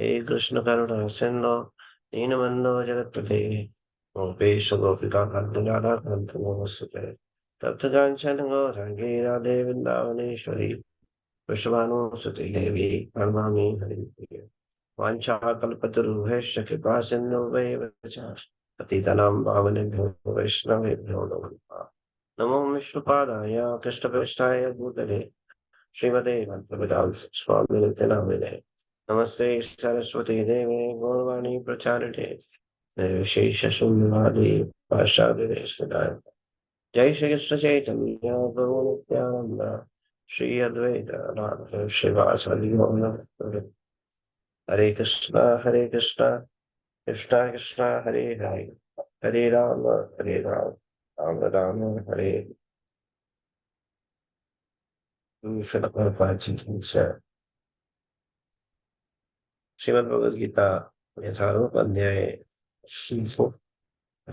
हे कृष्ण करुणा सिंधु दीनबंधो जगत्पते गोपेश गोपिका कांत राधा कांत नमस्ते तप्त कांचन गौरांगी राधे वृंदावनेश्वरी वृषभानुसुते देवी प्रणमामि हरिप्रिये वाञ्छाकल्पतरुभ्यश्च कृपा सिन्धुभ्येव च पतितनां पावनेभ्यो वैष्णवेभ्यो नमो नमः। नमो विष्णुपादाय कृष्णप्रेष्ठाय भूतले श्रीमते भक्तिवेदांत स्वामी नित्यानंदे नमस्ते सरस्वती देवे गौरवाणी प्रचारिणे निर्विशेष शून्यवादी पाश्चात्य सदाय जय श्री कृष्ण चैतन्य प्रभु नित्यानंद श्री अद्वैत नाथ श्रीवासादि गौर हरे कृष्णा कृष्णा कृष्णा हरे हरे हरे राम राम राम हरे श्रीमद् भगवद गीता यथारूप अध्याय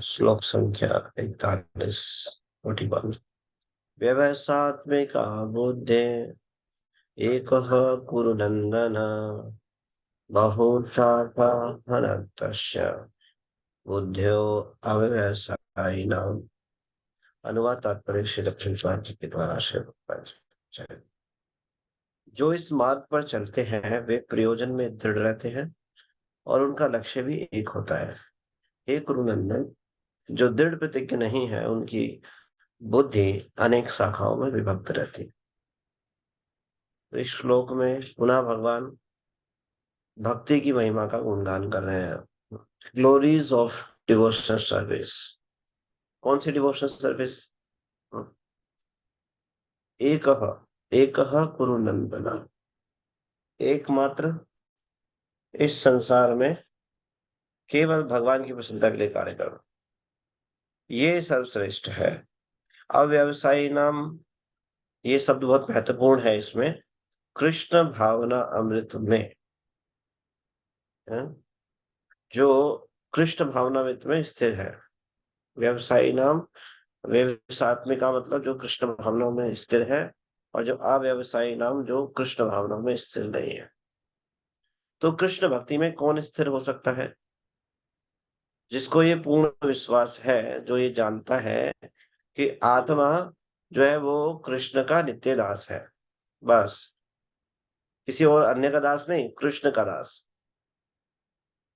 श्लोक संख्या 41 41 व्यवसात्मिका बुद्धे एकः कुरु नन्दन बहुशाखा हनन्तस्य बुद्ध्यो अव्यवसायिनाम्। अनुवाद तात्पर्य श्री लक्ष्मण स्वामी जी के द्वारा से जो इस मार्ग पर चलते हैं वे प्रयोजन में दृढ़ रहते हैं और उनका लक्ष्य भी एक होता है। हे कुरुनंदन, जो दृढ़ प्रतिज्ञ नहीं है उनकी बुद्धि अनेक शाखाओं में विभक्त रहती है। तो इस श्लोक में पुनः भगवान भक्ति की महिमा का गुणगान कर रहे हैं। Glories of devotional service. कौन सी डिवोशनल सर्विस? एक कुरु नंदन, एकमात्र इस संसार में केवल भगवान की प्रसन्नता के लिए कार्य करना, ये सर्वश्रेष्ठ है। अव्यवसायी नाम, ये शब्द बहुत महत्वपूर्ण है इसमें। कृष्ण भावना अमृत में जो कृष्ण भावनामृत में स्थिर है। व्यवसायी नाम, व्यवसात्मिका मतलब जो कृष्ण भावना में स्थिर है, और जो अव्यवसायी नाम जो कृष्ण भावना में स्थिर नहीं है। तो कृष्ण भक्ति में कौन स्थिर हो सकता है? जिसको ये पूर्ण विश्वास है, जो ये जानता है कि आत्मा जो है वो कृष्ण का नित्य दास है, बस किसी और अन्य का दास नहीं, कृष्ण का दास।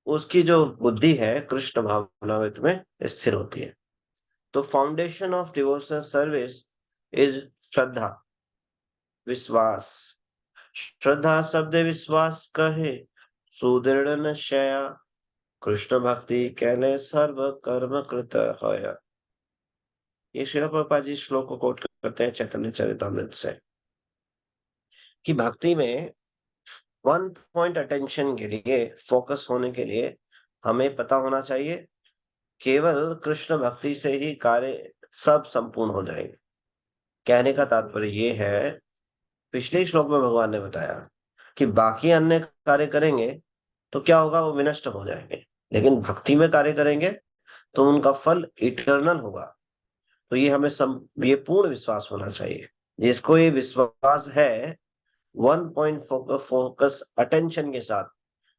उसकी जो बुद्धि है कृष्ण भावनामृत में स्थिर होती है। तो foundation of devotional service is श्रद्धा, विश्वास। श्रद्धा शब्द विश्वास कहे, सुदृढ़ निश्चया, कृष्ण भक्ति कैले सर्व कर्म कृत होया। ये श्रील प्रभुपाद जी श्लोक को कोट करते हैं चैतन्य चरितामृत से, कि भक्ति में वन पॉइंट अटेंशन के लिए, फोकस होने के लिए हमें पता होना चाहिए केवल कृष्ण भक्ति से ही कार्य सब संपूर्ण हो जाएंगे। कहने का तात्पर्य ये है, पिछले श्लोक में भगवान ने बताया कि बाकी अन्य कार्य करेंगे तो क्या होगा, वो विनष्ट हो जाएंगे, लेकिन भक्ति में कार्य करेंगे तो उनका फल इटर्नल होगा। तो ये हमें ये पूर्ण विश्वास होना चाहिए। जिसको ये विश्वास है, वन पॉइंट फोकस अटेंशन के साथ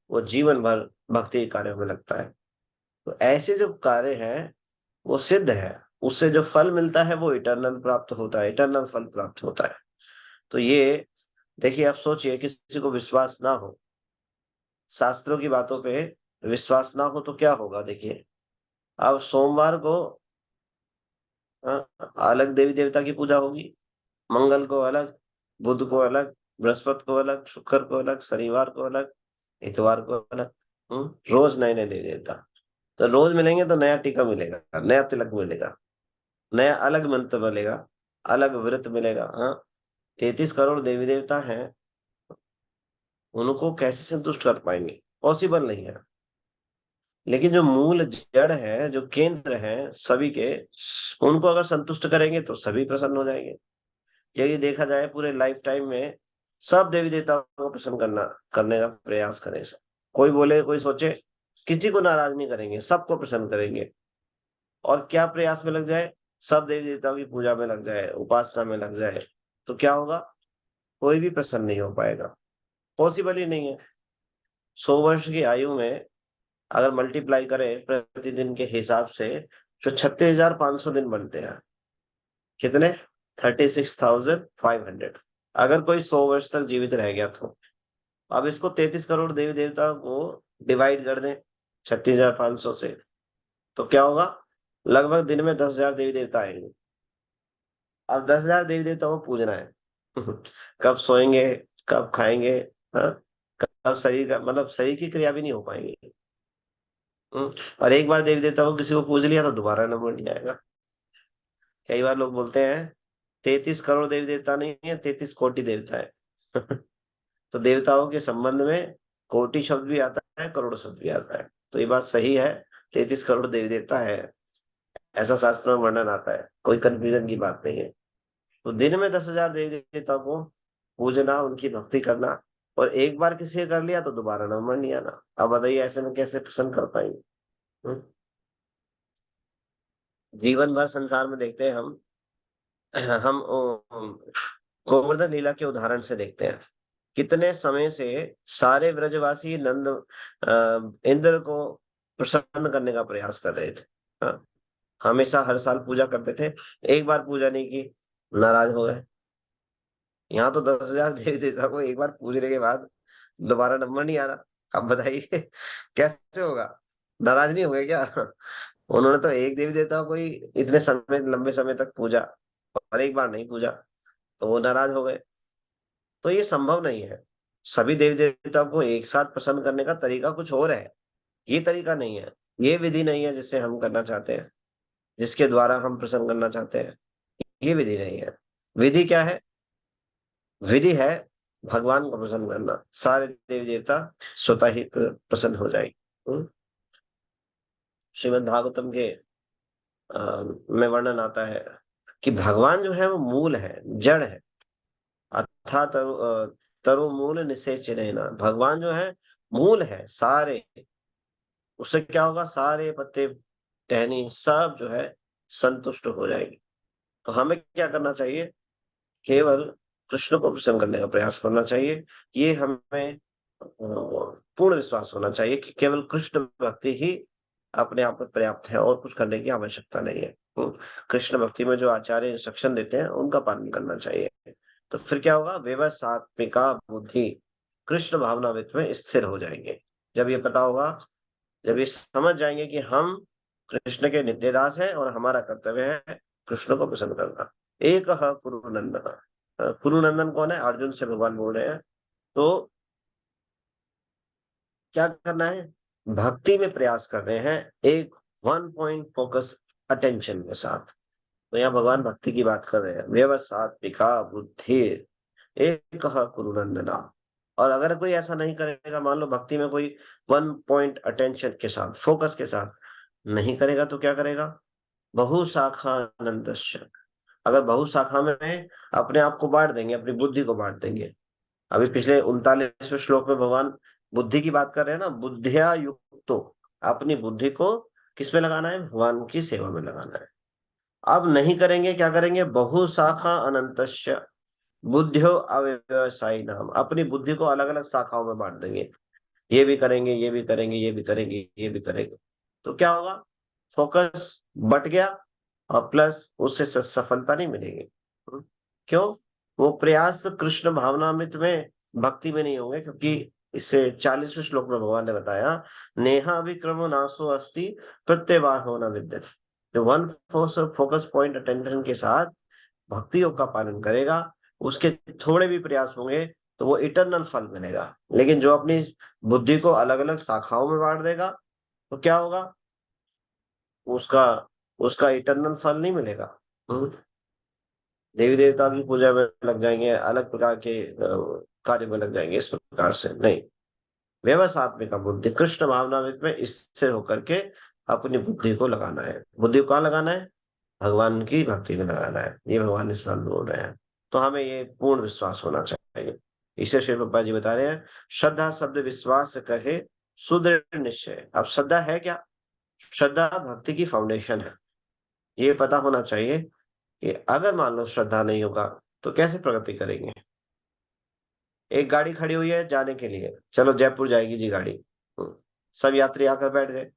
वो जीवन भर भक्ति कार्यों में लगता है। तो ऐसे जो कार्य हैं वो सिद्ध है, उससे जो फल मिलता है वो इटर्नल प्राप्त होता है, इटर्नल फल प्राप्त होता है। तो ये देखिए, आप सोचिए किसी को विश्वास ना हो, शास्त्रों की बातों पे विश्वास ना हो तो क्या होगा। देखिए, अब सोमवार को अलग देवी देवता की पूजा होगी, मंगल को अलग, बुध को अलग, बृहस्पति को अलग, शुक्र को अलग, शनिवार को अलग, इतवार को अलग। रोज नए नए देवी देवता। तो रोज मिलेंगे तो नया टीका मिलेगा, नया तिलक मिलेगा, नया अलग मंत्र मिलेगा, अलग व्रत मिलेगा। हाँ, 33 करोड़ देवी देवता हैं, उनको कैसे संतुष्ट कर पाएंगे? पॉसिबल नहीं है। लेकिन जो मूल जड़ है, जो केंद्र है सभी के, उनको अगर संतुष्ट करेंगे तो सभी प्रसन्न हो जाएंगे। यदि देखा जाए पूरे लाइफ टाइम में सब देवी देवताओं को प्रसन्न करने का प्रयास करें सब। कोई बोले, कोई सोचे, किसी को नाराज नहीं करेंगे, सबको प्रसन्न करेंगे। और क्या प्रयास में लग जाए, सब देवी देवताओं की पूजा में लग जाए, उपासना में लग जाए, तो क्या होगा? कोई भी प्रसन्न नहीं हो पाएगा, पॉसिबल ही नहीं है। 100 वर्ष की आयु में अगर मल्टीप्लाई करें प्रतिदिन के हिसाब से, तो 36,500 दिन बनते हैं। कितने? 36,500। अगर कोई 100 वर्ष तक जीवित रह गया तो अब इसको 33 करोड़ देवी देवता को डिवाइड कर दें 36,500 से, तो क्या होगा? लगभग दिन में 10,000 देवी देवता आएंगे। अब 10,000 देवी देवताओं को पूजना है। कब सोएंगे, कब खाएंगे, हाँ? कब शरीर का मतलब शरीर की क्रिया भी नहीं हो पाएंगी। और एक बार देवी देवता को किसी को पूज लिया तो दोबारा नंबर नहीं आएगा। कई बार लोग बोलते हैं 33 करोड़ देवी देवता नहीं है, 33 कोटि देवता है। तो देवताओं के संबंध में कोटि शब्द भी आता है, करोड़ शब्द भी आता है, तो ये बात सही है। 33 करोड़ देवी देवता है, ऐसा शास्त्र में वर्णन आता है, कोई कंफ्यूजन की बात नहीं है। तो दिन में 10,000 देवी देवताओं को पूजना, उनकी भक्ति करना, और एक बार किसी ने कर लिया तो दोबारा नंबर नहीं आना। अब बताइए ऐसे में कैसे प्रसन्न कर पाएंगे? हम्म? जीवन भर संसार में देखते हैं हम गोवर्धन लीला के उदाहरण से देखते हैं। कितने समय से सारे ब्रजवासी इंद्र को प्रसन्न करने का प्रयास कर रहे थे। हाँ, हमेशा हर साल पूजा करते थे, एक बार पूजा नहीं की, नाराज हो गए। यहाँ तो 10,000 देवी देवता को एक बार पूजने के बाद दोबारा नंबर नहीं आ रहा। अब बताइए कैसे होगा? नाराज नहीं हो गए क्या? उन्होंने तो एक देवी देवता को ही इतने समय लंबे समय तक पूजा, और एक बार नहीं पूजा, तो वो नाराज हो गए। तो ये संभव नहीं है। सभी देवी देवता को एक साथ प्रसन्न करने का तरीका कुछ और है, ये तरीका नहीं है, ये विधि नहीं है जिससे हम करना चाहते हैं, जिसके द्वारा हम प्रसन्न करना चाहते हैं। ये विधि नहीं है। विधि क्या है? विधि है भगवान को प्रसन्न करना, सारे देवी देवता स्वतः ही प्रसन्न हो जाएंगे। श्रीमद् भागवतम के में वर्णन आता है कि भगवान जो है वो मूल है, जड़ है। अथा तरु मूल निषेचन ना, भगवान जो है मूल है सारे। उससे क्या होगा? सारे पत्ते टहनी सब जो है संतुष्ट हो जाएगी। तो हमें क्या करना चाहिए? केवल कृष्ण को प्रसन्न करने का प्रयास करना चाहिए। ये हमें पूर्ण विश्वास होना चाहिए कि केवल कृष्ण भक्ति ही अपने आप में पर्याप्त है, और कुछ करने की आवश्यकता नहीं है। कृष्ण भक्ति में जो आचार्य इंस्ट्रक्शन देते हैं उनका पालन करना चाहिए। तो फिर क्या होगा? व्यवसात्मिका बुद्धि, कृष्ण भावनावित में स्थिर हो जाएंगे। जब ये पता होगा, जब ये समझ जाएंगे कि हम कृष्ण के नित्य दास हैं और हमारा कर्तव्य है कृष्ण को प्रसन्न करना। एक कुरुनंदन, कुरुनंदन कौन है? अर्जुन से भगवान बोल रहे हैं। तो क्या करना है? भक्ति में प्रयास कर रहे हैं, एक वन पॉइंट फोकस अटेंशन के साथ। तो यहाँ भगवान भक्ति की बात कर रहे हैं। व्यवसात्मिका बुद्धि एक कुरुनंदना। और अगर कोई ऐसा नहीं करेगा, मान लो भक्ति में कोई वन पॉइंट अटेंशन के साथ, फोकस के साथ नहीं करेगा, तो क्या करेगा? बहुशाखा अनंतस्य। अगर बहुशाखा में अपने आप को बांट देंगे, अपनी बुद्धि को बांट देंगे। अभी पिछले 39वें श्लोक में भगवान बुद्धि की बात कर रहे हैं ना, बुद्धिया युक्तो, अपनी बुद्धि को किस में लगाना है? भगवान की सेवा में लगाना है। अब नहीं करेंगे, क्या करेंगे? बहुशाखा अनंतस्य बुद्धियो अव्यवसायी नाम, अपनी बुद्धि को अलग अलग शाखाओं में बांट देंगे। ये भी करेंगे, ये भी करेंगे, ये भी करेंगे, ये भी करेंगे। तो क्या होगा? फोकस बट गया, और प्लस उससे सफलता नहीं मिलेगी। क्यों? वो प्रयास कृष्ण भावनामृत में, भक्ति में नहीं होंगे, क्योंकि इसे 40वें श्लोक में भगवान ने बताया, नेहा विक्रमो नासो अस्ति प्रत्यवार होना विद्यते। जो वन फोकस पॉइंट अटेंशन के साथ भक्ति योग का पालन करेगा, उसके थोड़े भी प्रयास होंगे तो वो इटरनल फल मिलेगा। लेकिन जो अपनी बुद्धि को अलग अलग शाखाओं में बांट देगा, तो क्या होगा? उसका उसका इटरनल फल नहीं मिलेगा। देवी देवता की पूजा में लग जाएंगे, अलग प्रकार के कार्य में लग जाएंगे, इस प्रकार से नहीं। व्यवसात्मिका बुद्धि, कृष्ण भावनामृत में स्थिर होकर के अपनी बुद्धि को लगाना है। बुद्धि को कहाँ लगाना है? भगवान की भक्ति में लगाना है। ये भगवान इस बार बोल रहे हैं। तो हमें ये पूर्ण विश्वास होना चाहिए। इसे श्री प्रभुपाद जी बता रहे हैं, श्रद्धा शब्द विश्वास से कहे सुदृढ़ निश्चय। अब श्रद्धा है क्या? श्रद्धा भक्ति की फाउंडेशन है। ये पता होना चाहिए कि अगर मान लो श्रद्धा नहीं होगा तो कैसे प्रगति करेंगे। एक गाड़ी खड़ी हुई है जाने के लिए, चलो जयपुर जाएगी जी गाड़ी। सब यात्री आकर बैठ गए।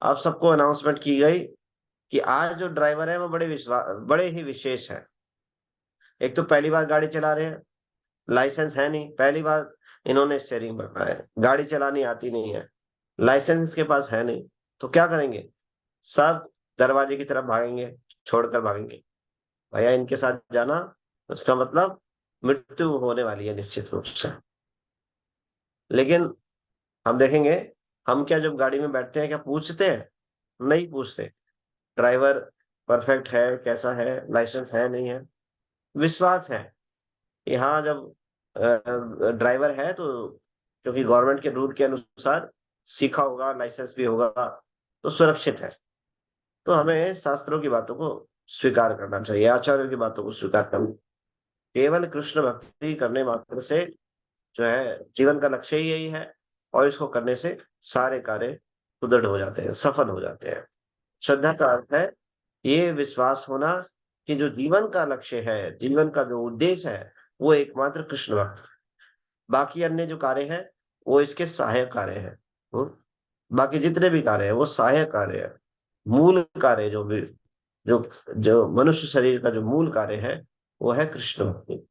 अब सबको अनाउंसमेंट की गई कि आज जो ड्राइवर है वो बड़े ही विशेष है। एक तो पहली बार गाड़ी चला रहे हैं, लाइसेंस है नहीं, पहली बार इन्होंने स्टेयरिंग पकड़ा है, गाड़ी चलानी आती नहीं है, लाइसेंस के पास है नहीं, तो क्या करेंगे? सब दरवाजे की तरफ भागेंगे, छोड़कर भागेंगे। भैया इनके साथ जाना, उसका मतलब मृत्यु होने वाली है निश्चित रूप से। लेकिन हम देखेंगे, हम क्या जब गाड़ी में बैठते हैं क्या पूछते हैं? नहीं पूछते। ड्राइवर परफेक्ट है, कैसा है, लाइसेंस है नहीं है, विश्वास है कि हाँ जब ड्राइवर है तो क्योंकि गवर्नमेंट के रूल के अनुसार सीखा होगा, लाइसेंस भी होगा, तो सुरक्षित है। तो हमें शास्त्रों की बातों को स्वीकार करना चाहिए, आचार्यों की बातों को स्वीकार करना। केवल कृष्ण भक्ति करने मात्र से जो है जीवन का लक्ष्य ही यही है, और इसको करने से सारे कार्य सुदृढ़ हो जाते हैं, सफल हो जाते हैं। श्रद्धा का अर्थ है ये विश्वास होना कि जो जीवन का लक्ष्य है, जीवन का जो उद्देश्य है, वो एकमात्र कृष्ण भक्त। बाकी अन्य जो कार्य है वो इसके सहायक कार्य है। बाकी जितने भी कार्य है वो सहायक कार्य है। मूल कार्य जो भी, जो जो मनुष्य शरीर का जो मूल कार्य है वो है कृष्ण भक्ति।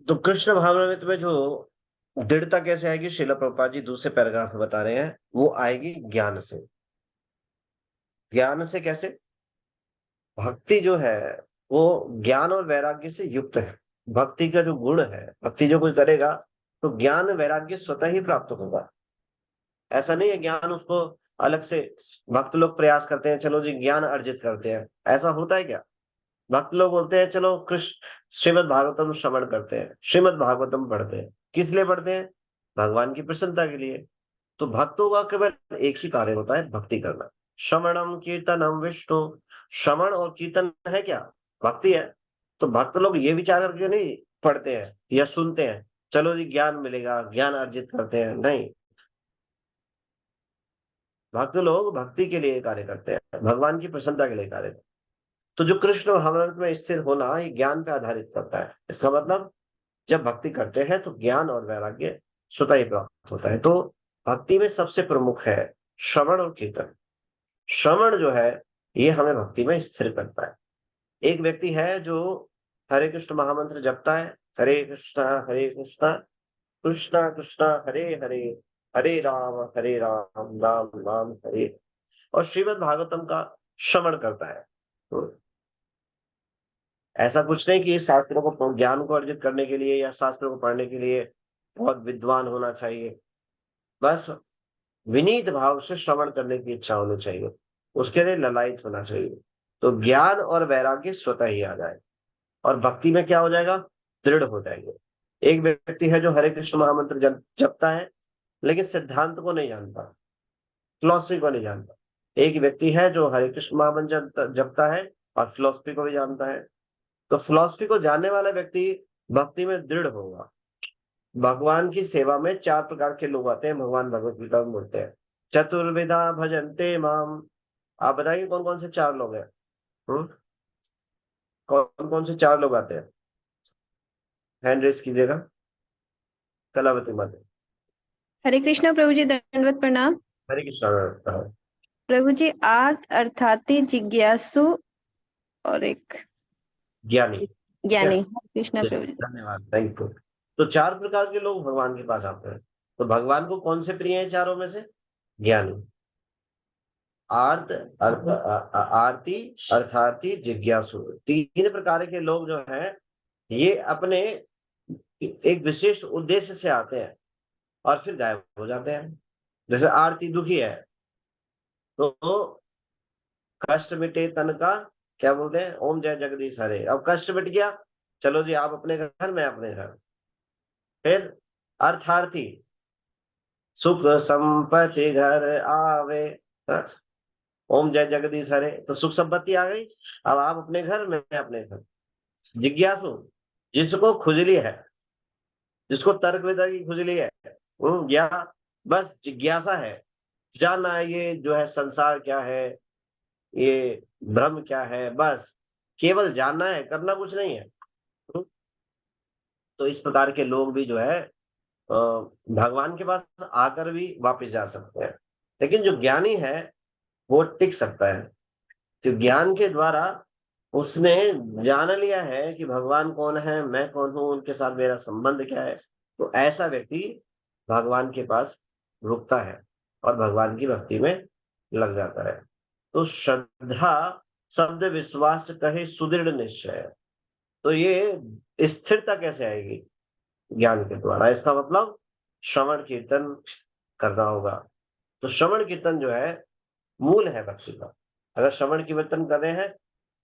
तो कृष्ण भावनामृत में जो दृढ़ता कैसे आएगी, श्रील प्रभुपाद जी दूसरे पैराग्राफ में बता रहे हैं, वो आएगी ज्ञान से। ज्ञान से कैसे? भक्ति जो है वो ज्ञान और वैराग्य से युक्त है। भक्ति का जो गुण है, भक्ति जो कोई करेगा तो ज्ञान वैराग्य स्वतः ही प्राप्त होगा। ऐसा नहीं है ज्ञान उसको अलग से, भक्त लोग प्रयास करते हैं चलो जी ज्ञान अर्जित करते हैं, ऐसा होता है क्या? भक्त लोग बोलते हैं चलो कृष्ण श्रीमद् भागवतम श्रवण करते हैं, श्रीमद् भागवतम पढ़ते हैं। किस लिए पढ़ते हैं? भगवान की प्रसन्नता के लिए। तो भक्तों का केवल एक ही कार्य होता है, भक्ति करना। श्रवणम कीर्तनम विष्णु, श्रवण और कीर्तन है क्या? भक्ति है। तो भक्त लोग ये विचार करके नहीं पढ़ते हैं या सुनते हैं चलो जी ज्ञान मिलेगा, ज्ञान अर्जित करते हैं, नहीं। भक्त लोग भक्ति के लिए कार्य करते हैं, भगवान की प्रसन्नता के लिए कार्य करते हैं। तो जो कृष्ण भावनामृत में स्थिर होना ये ज्ञान पे आधारित करता है। इसका मतलब जब भक्ति करते हैं तो ज्ञान और वैराग्य स्वतः ही प्राप्त होता है। तो भक्ति में सबसे प्रमुख है श्रवण और कीर्तन। श्रवण जो है ये हमें भक्ति में स्थिर करता है। एक व्यक्ति है जो हरे कृष्ण महामंत्र जपता है, हरे कृष्णा कृष्णा कृष्णा हरे हरे, हरे राम राम राम हरे, और श्रीमद् भागवतम का श्रवण करता है। तो ऐसा कुछ नहीं कि शास्त्रों को, ज्ञान को अर्जित करने के लिए या शास्त्रों को पढ़ने के लिए बहुत विद्वान होना चाहिए। बस विनीत भाव से श्रवण करने की इच्छा होनी चाहिए, उसके लिए ललायत होना चाहिए। तो ज्ञान और वैराग्य स्वतः ही आ जाए, और भक्ति में क्या हो जाएगा? दृढ़ हो जाएंगे। एक व्यक्ति है जो हरे कृष्ण महामंत्र जपता है लेकिन सिद्धांत को नहीं जानता, फिलॉसफी को नहीं जानता। एक व्यक्ति है जो हरे कृष्ण महामंत्र जपता है और फिलॉसफी को भी जानता है। तो फिलॉसफी को जानने वाला व्यक्ति भक्ति में दृढ़ होगा। भगवान की सेवा में चार प्रकार के लोग आते हैं, भगवान भगवत गीता में बोलते हैं, चतुर्विधा भजन्ते माम। आप बताइए कौन कौन से चार लोग हैं? कौन कौन से चार लोग आते हैं? हैंड रेस कीजिएगा। कलावती माता। हरे कृष्णा प्रभु जी, दंडवत प्रणाम। हरे कृष्णा। प्रभु जी, आर्थ अर्थाती, जिज्ञासु और एक ज्ञानी। ठीक है, ज्ञानी। कृष्णा प्रभु जी। धन्यवाद, थैंक यू। तो चार प्रकार के लोग भगवान के पास आते हैं। तो भगवान को कौन से प्रिय है चारों में से? ज्ञानी, आर्त आरती, अर्थार्थी, जिज्ञासु। तीन प्रकार के लोग जो हैं ये अपने एक विशेष उद्देश्य से आते हैं और फिर गायब हो जाते हैं। जैसे आरती दुखी है तो कष्ट मिटे तन का, क्या बोलते हैं? ओम जय जगदीश हरे। अब कष्ट मिट गया, चलो जी आप अपने घर, मैं अपने घर। फिर अर्थार्थी, सुख संपत्ति घर आवे। हाँ, ओम जय जगदीश हरे तो सुख संपत्ति आ गई, अब आप अपने घर, मैं अपने घर। जिज्ञासु, जिसको खुजली है, जिसको तर्क वितर्क की खुजली है, या बस जिज्ञासा है, जानना है ये जो है संसार क्या है, ये भ्रम क्या है, बस केवल जानना है, करना कुछ नहीं है। तो तो इस प्रकार के लोग भी जो है भगवान के पास आकर भी वापस जा सकते हैं। लेकिन जो ज्ञानी है वो टिक सकता है, तो ज्ञान के द्वारा उसने जान लिया है कि भगवान कौन है, मैं कौन हूं, उनके साथ मेरा संबंध क्या है, तो ऐसा व्यक्ति भगवान के पास रुकता है और भगवान की भक्ति में लग जाता है। तो श्रद्धा शब्द विश्वास कहे सुदृढ़ निश्चय, तो ये स्थिरता कैसे आएगी? ज्ञान के द्वारा। इसका मतलब श्रवण कीर्तन करना होगा। तो श्रवण कीर्तन जो है मूल है भक्ति का। अगर श्रवण कीर्तन कर रहे हैं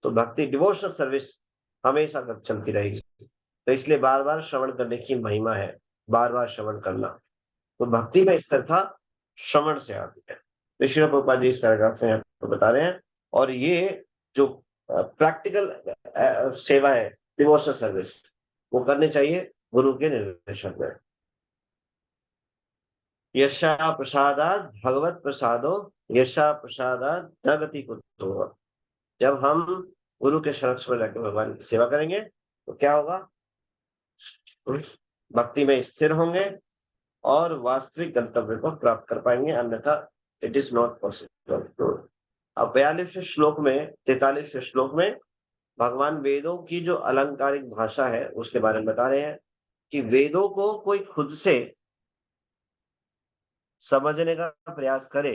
तो भक्ति डिवोशनल सर्विस हमेशा तक चलती रहेगी। तो इसलिए बार बार श्रवण करने की महिमा है, बार बार श्रवण करना। तो भक्ति में स्थिरता श्रवण से आती है। तो श्रील प्रभुपाद जी इस पैराग्राफ में आपको बता रहे हैं। और ये जो प्रैक्टिकल सेवा है, डिवोशनल सर्विस, वो करनी चाहिए गुरु के निर्देशन में। यशा प्रसादात भगवत प्रसादो, यशा प्रसादात न गति कुतो। जब हम गुरु के शरण में जाकर भगवान की सेवा करेंगे तो क्या होगा? भक्ति में स्थिर होंगे और वास्तविक गंतव्य को प्राप्त कर पाएंगे, अन्यथा इट इज नॉट पॉसिबल। अब 42वें श्लोक में, 43वें श्लोक में भगवान वेदों की जो अलंकारिक भाषा है उसके बारे में बता रहे हैं कि वेदों को कोई खुद से समझने का प्रयास करे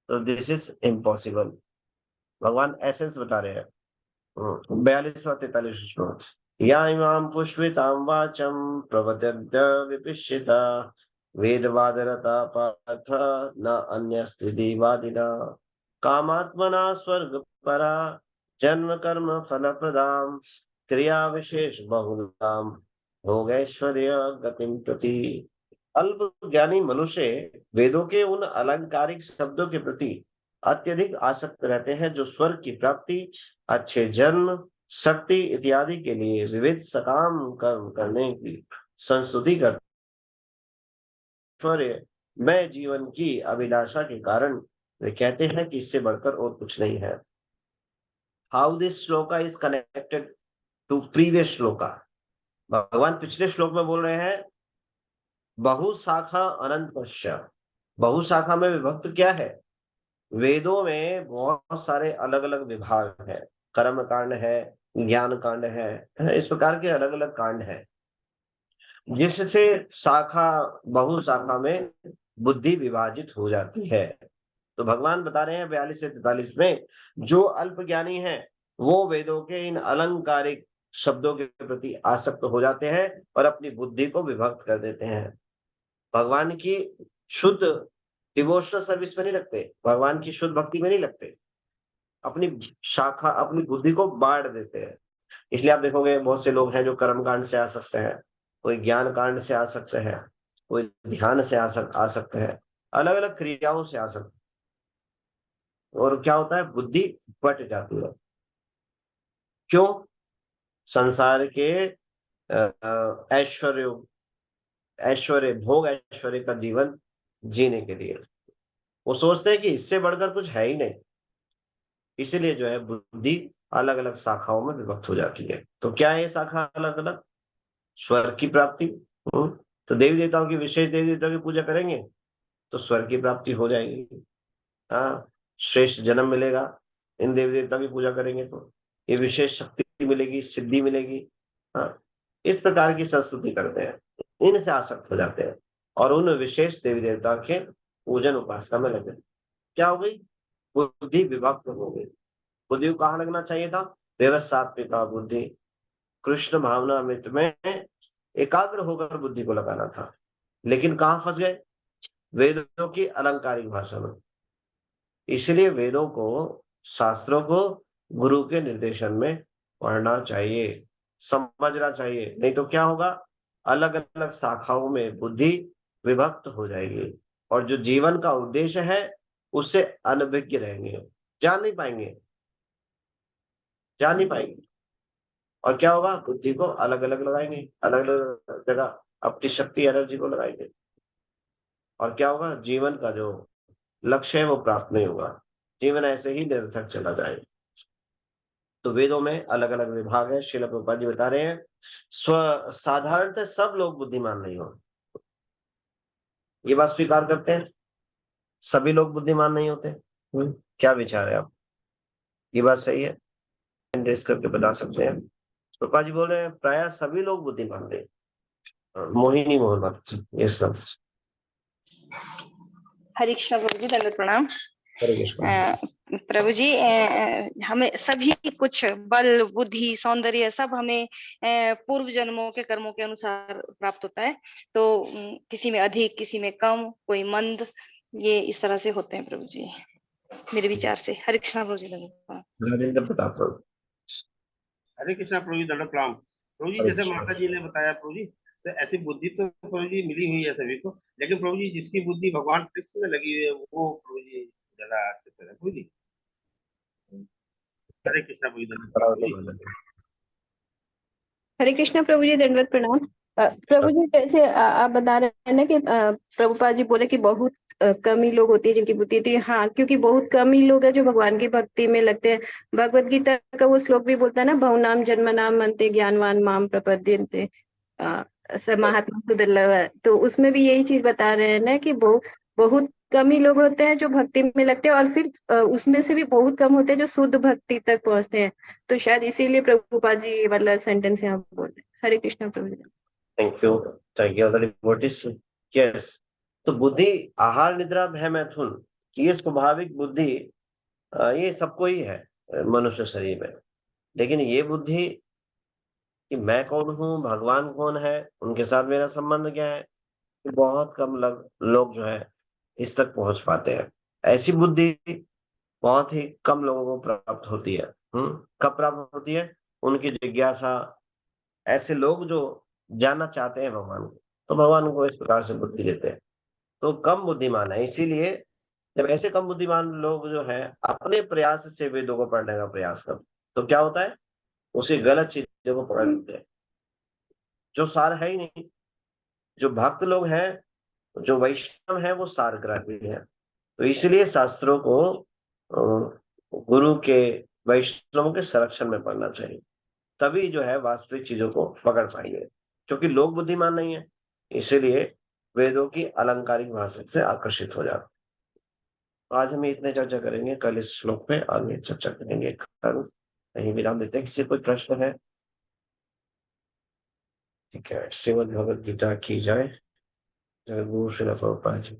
तो दिस इज इम्पॉसिबल। भगवान एसेंस बता रहे हैं। 42वां 43वां श्लोक। या इमाम पुष्पितां वाचम प्रवदद्य विपिश्चिता वेदवादरता पार्थ न अन्यस्ति देवादिना कामात्मना स्वर्ग परा जन्म कर्म फल प्रदाम क्रिया विशेष बहुलाम भोगैश्वर्य गतिम प्रति। अल्प ज्ञानी मनुष्य वेदों के उन अलंकारिक शब्दों के प्रति अत्यधिक आसक्त रहते हैं जो स्वर्ग की प्राप्ति, अच्छे जन्म, शक्ति इत्यादि के लिए विविध सकाम कर्म करने की संस्तुति करते। मैं जीवन की अभिलाषा के कारण वे कहते हैं कि इससे बढ़कर और कुछ नहीं है। How this shloka is connected to previous shloka. भगवान पिछले श्लोक में बोल रहे हैं बहुशाखा अनंत पश्य। बहुशाखा में विभक्त क्या है? वेदों में बहुत सारे अलग अलग विभाग हैं, कर्म कांड है, ज्ञान कांड है, इस प्रकार के अलग अलग कांड हैं, जिससे शाखा बहुशाखा में बुद्धि विभाजित हो जाती है। तो भगवान बता रहे हैं 42 से 43 में जो अल्प ज्ञानी है वो वेदों के इन अलंकारिक शब्दों के प्रति आसक्त हो जाते हैं और अपनी बुद्धि को विभक्त कर देते हैं। भगवान की शुद्ध डिवोशनल सर्विस में नहीं लगते, भगवान की शुद्ध भक्ति में नहीं लगते, अपनी शाखा, अपनी बुद्धि को बांट देते हैं। इसलिए आप देखोगे बहुत से लोग हैं जो कर्म कांड से आ सकते हैं, कोई ज्ञान कांड से आ सकते हैं, कोई ध्यान से आ सकते हैं, अलग अलग क्रियाओं से आ सकते हैं। और क्या होता है? बुद्धि बट जाती है। क्यों? संसार के ऐश्वर्य ऐश्वर्य भोग ऐश्वर्य का जीवन जीने के लिए वो सोचते हैं कि इससे बढ़कर कुछ है ही नहीं। इसीलिए जो है बुद्धि अलग अलग शाखाओं में विभक्त हो जाती है। तो क्या है ये शाखा अलग अलग? स्वर्ग की प्राप्ति। तो देवी देवताओं की, विशेष देवी देवताओं की पूजा करेंगे तो स्वर्ग की प्राप्ति हो जाएगी। हाँ, श्रेष्ठ जन्म मिलेगा इन देवी देवताओं की पूजा करेंगे तो, ये विशेष शक्ति मिलेगी, सिद्धि मिलेगी। हाँ, इस प्रकार की संस्तुति करते हैं, इनसे आसक्त हो जाते हैं और उन विशेष देवी देवता के पूजन उपासना में लगे। क्या हो गई? बुद्धि विभक्त हो गई। बुद्धि को कहाँ लगना चाहिए था? व्यवस्थात्मिका बुद्धि, कृष्ण भावना अमृत में एकाग्र होकर बुद्धि को लगाना था। लेकिन कहाँ फंस गए? वेदों की अलंकारिक भाषा में। इसलिए वेदों को, शास्त्रों को गुरु के निर्देशन में पढ़ना चाहिए, समझना चाहिए। नहीं तो क्या होगा? अलग अलग शाखाओं में बुद्धि विभक्त हो जाएगी और जो जीवन का उद्देश्य है उससे अनभिज्ञ रहेंगे, जान नहीं पाएंगे, जान नहीं पाएंगे। और क्या होगा? बुद्धि को अलग अलग लगाएंगे, अलग अलग जगह अपनी शक्ति एनर्जी को लगाएंगे और क्या होगा? जीवन का जो लक्ष्य है वो प्राप्त नहीं होगा, जीवन ऐसे ही निरर्थक चला जाएगा। तो वेदों में अलग अलग विभाग है। श्रील प्रभुपाद जी बता रहे हैं साधारणतः सब लोग बुद्धिमान नहीं होते। ये बात स्वीकार करते हैं, सभी लोग बुद्धिमान नहीं होते। क्या विचार है आप, ये बात सही है? इंडेक्स करके बता सकते हैं। प्रभुपाद जी बोल रहे हैं प्राय सभी लोग बुद्धिमान नहीं। मोहिनी मोहन ये सब। हरे कृष्ण प्रभु जी, दंडवत प्रणाम। हरे कृष्ण। प्रभु जी, हमें सभी कुछ बल, बुद्धि, सौंदर्य सब हमें पूर्व जन्मों के कर्मों के अनुसार प्राप्त होता है। तो किसी में अधिक, किसी में कम, कोई मंद, ये इस तरह से होते हैं प्रभु जी, मेरे विचार से। हरे कृष्ण प्रभु जी, दंडवत प्रणाम। राजेंद्र प्रताप प्रभु। हरे कृष्णा प्रभु जी, दंडवत प्रणाम। प्रभु जी, जैसे माता जी ने बताया प्रभु जी, तो ऐसी बुद्धि तो प्रभु जी मिली हुई है सभी को, लेकिन प्रभु जी जिसकी बुद्धि भगवान कृष्ण में लगी हुई है वो प्रभु जी ज्यादा चित्त है प्रभु जी। हरे कृष्णा प्रभु जी, दंडवत प्रणाम प्रभु जी। हरे कृष्णा प्रभु जी, दंडवत प्रणाम। प्रभु जी, जैसे आप बता रहे हैं ना कि प्रभुपाद जी बोले कि बहुत कम ही लोग होती है जिनकी बुद्धि थी। हाँ, क्योंकि बहुत कम ही लोग हैं जो भगवान की भक्ति में लगते हैं। भगवत गीता का वो श्लोक भी बोलता है ना, बहुनाम जन्मनाम अन्ते ज्ञानवान माम प्रपद्यन्ते स महात्मा सुदुर्लभ। तो उसमें भी यही चीज बता रहे हैं ना कि बहुत कम ही लोग होते हैं जो भक्ति में लगते हैं, और फिर उसमें से भी बहुत कम होते हैं जो शुद्ध भक्ति तक पहुंचते हैं। तो शायद इसीलिए प्रभुपाद जी ये वाला सेंटेंस यहाँ बोल रहे हैं। हरे कृष्णा प्रभु जी। Thank you devotees. यस, तो बुद्धि, आहार, निद्रा, भय, मैथुन, ये स्वाभाविक बुद्धि ये सबको ही है मनुष्य शरीर में। लेकिन ये बुद्धि कि मैं कौन हूँ, भगवान कौन है, उनके साथ मेरा संबंध क्या है, बहुत कम लोग जो है इस तक पहुंच पाते हैं। ऐसी बुद्धि बहुत ही कम लोगों को प्राप्त होती है। कब प्राप्त होती है? उनकी जिज्ञासा, ऐसे लोग जो जानना चाहते हैं भगवान को, तो भगवान को इस प्रकार से बुद्धि देते हैं। तो कम बुद्धिमान है, इसीलिए जब ऐसे कम बुद्धिमान लोग जो है अपने प्रयास से वेदों को पढ़ने का प्रयास करते, तो क्या होता है, उसे गलत चीजों को पकड़ लेते हैं, जो सार है ही नहीं। जो भक्त लोग हैं, जो वैष्णव है, वो सारग्राही है। तो इसलिए शास्त्रों को गुरु के, वैष्णव के संरक्षण में पढ़ना चाहिए, तभी जो है वास्तविक चीजों को पकड़ पाएंगे। क्योंकि लोग बुद्धिमान नहीं है, इसीलिए वेदों की अलंकारिक भाषा से आकर्षित हो जाते। आज हम इतने चर्चा करेंगे, कल इस श्लोक पे आगे चर्चा करेंगे। कल कहीं विराम देते हैं। किसी कोई प्रश्न है? ठीक है, श्रीमद् भगवद गीता की जाए। जय गुरु श्री प्रभुपाद जी।